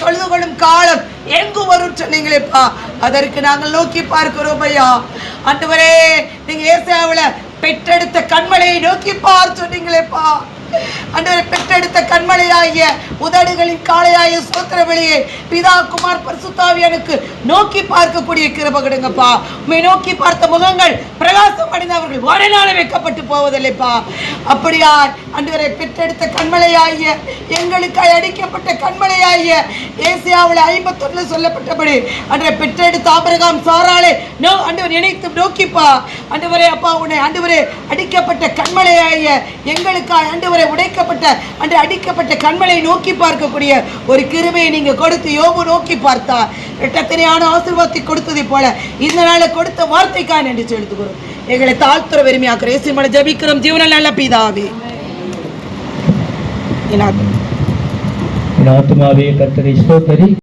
தொழுது கொள்ளும் காலம் எங்கு வரும் சொன்னீங்களேப்பா. அதற்கு நாங்கள் நோக்கி பார்க்கிறோம் ஐயா. ஆண்டவரே, நீங்க ஏசாயாவுல பெற்றெடுத்த கண்மலையை நோக்கி பார் சொன்னீங்களேப்பா. ஆண்டவரே, பெற்றெடுத்த கண்மலையாகிய உதடுகளின் காளையாகிய சோத்திர வெளியே பிதா குமார் பரிசுத்தாவியானுக்கு நோக்கி பார்க்கக்கூடிய கிருபை கொடுங்கப்பா. உம்மை நோக்கி பார்த்த முகங்கள் பிரகாசம் அடைந்தவர்கள் ஒரு நாள் வைக்கப்பட்டு போவதில்லைப்பா. அப்படியா ஆண்டவரே, பெற்றெடுத்த கண்மலையாகிய எங்களுக்காய் அடிக்கப்பட்ட கண்மலையாகிய ஏசாயாவில் 51 சொல்லப்பட்டபடி ஆண்டவரே, பெற்றெடுத்த ஆபிரகாம் சாராளை ஆண்டவர் நினைத்து நோக்கிப்பா. ஆண்டவரே அப்பா, உன்னை ஆண்டவரே அடிக்கப்பட்ட கண்மலையாகிய எங்களுக்காய் ஆண்டவரே உடைக்கப்பட்ட அன்று அடிக்கப்பட்ட கண்மலை நோக்கி பார்க்கக்கூடிய ஒரு கிருபையை நீங்க கொடுத்து யோபு நோக்கி பார்த்தா இரட்டத்தனையான ஆசீர்வாதத்தை கொடுத்ததை போல இந்த நாளை கொடுத்த வார்த்தைக்காக நன்றி செலுத்துகிறோம். எங்களை தாழ்த்துற வெறுமையாக்குற இயேசுவின் மூலம் ஜெபிக்கிறோம் ஜீவனில் நல்ல பிதாவே. என் ஆத்துமாவே கர்த்தரை ஸ்தோத்திரி.